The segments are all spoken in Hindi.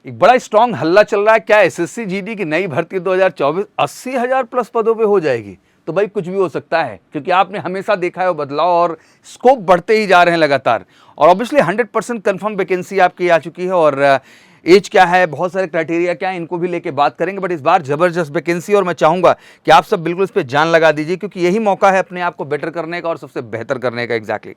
एक बड़ा स्ट्रॉन्ग हल्ला चल रहा है, क्या एसएससी जीडी की नई भर्ती 2024 80,000 प्लस पदों पे हो जाएगी? तो भाई कुछ भी हो सकता है, क्योंकि आपने हमेशा देखा है वो बदलाव और स्कोप बढ़ते ही जा रहे हैं लगातार। और ऑब्वियसली 100% कंफर्म वैकेंसी आपकी आ चुकी है, और एज क्या है, बहुत सारे क्राइटेरिया क्या है, इनको भी लेके बात करेंगे। बट इस बार जबरदस्त वैकेंसी, और मैं चाहूंगा कि आप सब बिल्कुल इस पर जान लगा दीजिए, क्योंकि यही मौका है अपने आप को बेटर करने का और सबसे बेहतर करने का। एग्जैक्टली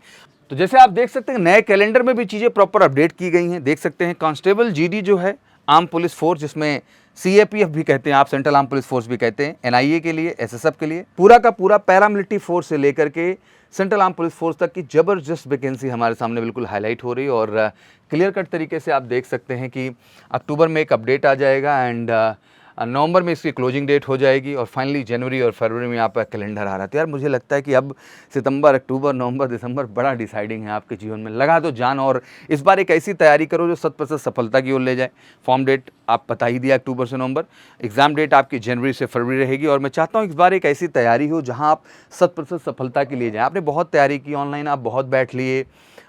तो जैसे आप देख सकते हैं नए कैलेंडर में भी चीज़ें प्रॉपर अपडेट की गई हैं। देख सकते हैं कांस्टेबल जीडी जो है आर्म पुलिस फोर्स, जिसमें सीएपीएफ भी कहते हैं आप, सेंट्रल आर्म पुलिस फोर्स भी कहते हैं, एनआईए के लिए, एसएसएफ के लिए, पूरा का पूरा पैरामिलिट्री फोर्स से लेकर के सेंट्रल आर्म पुलिस फोर्स तक की जबरदस्त वैकेंसी हमारे सामने बिल्कुल हाईलाइट हो रही है। और क्लियर कट तरीके से आप देख सकते हैं कि अक्टूबर में एक अपडेट आ जाएगा, एंड नवंबर में इसकी क्लोजिंग डेट हो जाएगी, और फाइनली जनवरी और फरवरी में आपका कैलेंडर आ रहा था। यार मुझे लगता है कि अब सितंबर, अक्टूबर, नवंबर, दिसंबर बड़ा डिसाइडिंग है आपके जीवन में। लगा दो जान, और इस बार एक ऐसी तैयारी करो जो 100% सफलता की ओर ले जाए। फॉर्म डेट आप बता ही दिया, अक्टूबर से नवंबर। एग्जाम डेट आपकी जनवरी से फरवरी रहेगी, और मैं चाहता हूँ इस बार एक ऐसी तैयारी हो जहाँ आप 100% सफलता के लिए जाएँ। आपने बहुत तैयारी की ऑनलाइन, आप बहुत बैठ लिए,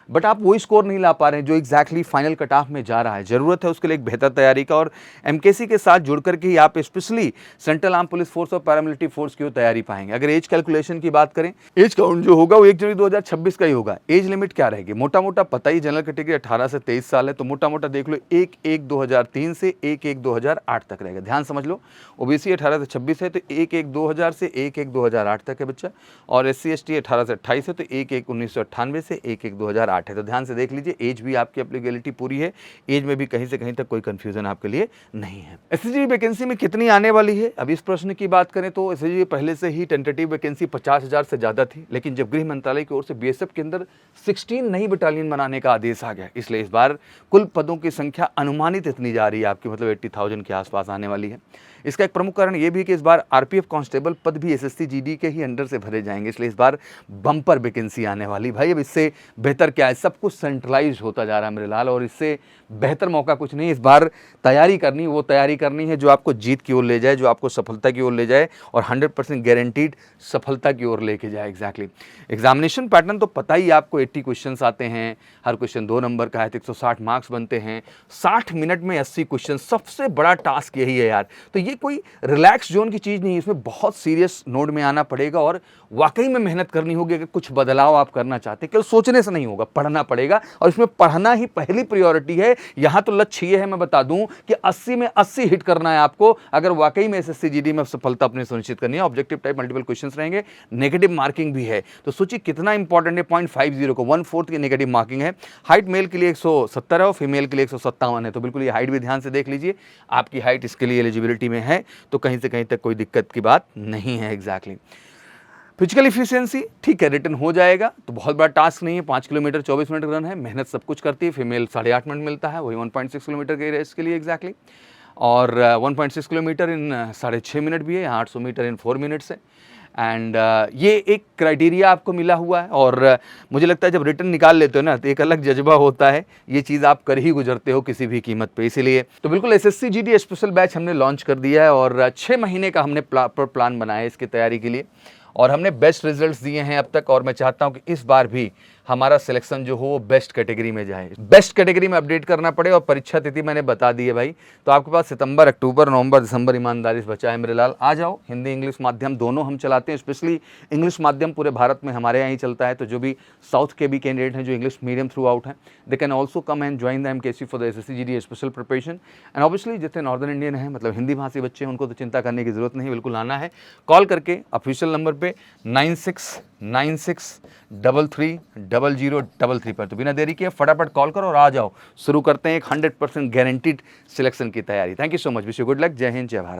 बट आप वही स्कोर नहीं ला पा रहे हैं जो एग्जैक्टली फाइनल कट ऑफ में जा रहा है। ज़रूरत है उसके लिए एक बेहतर तैयारी का, और एमकेसी के साथ जुड़ करके ही आप specially central arm police force और पैरामिलिट्री फोर्स की तैयारी पाएंगे। अगर एज कैलकुलेशन की बात करें, एज काउंट जो होगा वो 1 जनवरी 2026 का ही होगा। एज लिमिट क्या रहेगी, मोटा मोटा पता ही, जनरल कैटेगरी 18 से 23 साल है, तो मोटा मोटा देख लो 1/1/2003 से 1/1/2008 तक रहेगा। ध्यान समझ लो, ओबीसी 18 से 26 है तो 1/1/2000 से 1/1/2008 तक है बच्चा, और SC ST 18 से 28 है तो 1/1/1998 से 1/1/2008 है। तो ध्यान से देख लीजिए, एज भी आपकी एप्लीकेबिलिटी पूरी है, एज में भी कहीं से कहीं तक कोई कंफ्यूजन आपके लिए नहीं है। एसएसजी वैकेंसी में कितनी आने वाली है, अब इस प्रश्न की बात करें तो एसएसजी पहले से ही टेंटेटिव वैकेंसी 50,000 से ज्यादा थी, लेकिन जब गृह मंत्रालय की ओर से बीएसएफ के अंदर 16 नई बटालियन बनाने का आदेश आ गया, इसलिए इस बार कुल पदों की संख्या अनुमानित इतनी जा रही है आपकी, मतलब 80,000 के आसपास आने वाली है। इसका एक प्रमुख कारण ये भी है कि इस बार आरपीएफ कांस्टेबल पद भी एसएससी जीडी के ही अंडर से भरे जाएंगे, इसलिए इस बार बम्पर वैकेंसी आने वाली। भाई अब इससे बेहतर क्या है, सब कुछ सेंट्रलाइज होता जा रहा है मेरे लाल, और इससे बेहतर मौका कुछ नहीं। इस बार तैयारी करनी, वो तैयारी करनी है जो आपको जीत की ओर ले जाए, जो आपको सफलता की ओर ले जाए, और 100% गारंटीड सफलता की ओर लेके जाए। एग्जैक्टली एग्जामिनेशन पैटर्न तो पता ही आपको, 80 क्वेश्चन आते हैं, हर क्वेश्चन 2 नंबर का है, तो 160 मार्क्स बनते हैं, 60 मिनट में 80 क्वेश्चन। सबसे बड़ा टास्क यही है यार, तो ये कोई रिलैक्स जोन की चीज़ नहीं है, इसमें बहुत सीरियस मोड में आना पड़ेगा, और वाकई में मेहनत करनी होगी। अगर कुछ बदलाव आप करना चाहते हैं, केवल सोचने से नहीं होगा, पढ़ना पड़ेगा, और इसमें पढ़ना ही पहली प्रायोरिटी है। यहाँ तो लक्ष्य ये है, मैं बता दूं कि 80 में 80 हिट करना है आपको, अगर वाकई में एसएससी जीडी में सफलता अपनी सुनिश्चित करनी है। ऑब्जेक्टिव टाइप मल्टीपल क्वेश्चंस रहेंगे, नेगेटिव मार्किंग भी है, तो सोचिए कितना इंपॉर्टेंट है। 0.50 को 1/4 की नेगेटिव मार्किंग है। हाइट मेल के लिए 170 है और फीमेल के लिए 157 है, तो बिल्कुल ये हाइट भी ध्यान से देख लीजिए, आपकी हाइट इसके लिए एलिजिबिलिटी में है, तो कहीं से कहीं तक कोई दिक्कत की बात नहीं है। एग्जैक्टली फिजिकल इफिशियंसी ठीक है, रिटर्न हो जाएगा, तो बहुत बड़ा टास्क नहीं है। 5 किलोमीटर 24 मिनट रन है, मेहनत सब कुछ करती है। फीमेल 8.5 मिनट मिलता है, वही 1.6 किलोमीटर के रेस के लिए। एग्जैक्टली और 1.6 किलोमीटर इन 6.5 मिनट भी है, यहाँ 800 मीटर इन 4 मिनट्स है। एंड ये एक क्राइटेरिया आपको मिला हुआ है, और मुझे लगता है जब रिटर्न निकाल लेते हो ना तो एक अलग जज्बा होता है, ये चीज़ आप कर ही गुजरते हो किसी भी कीमत पे। इसीलिए तो बिल्कुल एसएससी जीडी स्पेशल बैच हमने लॉन्च कर दिया है, और 6 महीने का हमने प्लान बनाया है इसकी तैयारी के लिए, और हमने बेस्ट रिजल्ट्स दिए हैं अब तक, और मैं चाहता हूं कि इस बार भी हमारा सिलेक्शन जो हो वो बेस्ट कैटेगरी में जाए। बेस्ट कैटेगरी में अपडेट करना पड़े, और परीक्षा तिथि मैंने बता दी है भाई, तो आपके पास सितंबर, अक्टूबर, नवंबर, दिसंबर ईमानदारी से बचा है मेरे लाल। आ जाओ, हिंदी इंग्लिश माध्यम दोनों हम चलाते हैं, स्पेशली इंग्लिश माध्यम पूरे भारत में हमारे यहाँ ही चलता है, तो जो भी साउथ के भी कैंडिडेट हैं जो इंग्लिश मीडियम थ्रू आउट हैं, they can also come and join the MKC for the assessee GD special preparation. And obviously जितने नॉर्दर्न इंडियन हैं, मतलब हिंदी भाषी बच्चे हैं, उनको तो चिंता करने की जरूरत नहीं, बिल्कुल आना है। कॉल करके ऑफिशियल नंबर पे 9696330033 पर, तो बिना देरी किए फटाफट कॉल करो और आ जाओ, शुरू करते हैं एक 100% गारंटीड सिलेक्शन की तैयारी। Thank you so much, wish you good luck, जय हिंद, जय भारत।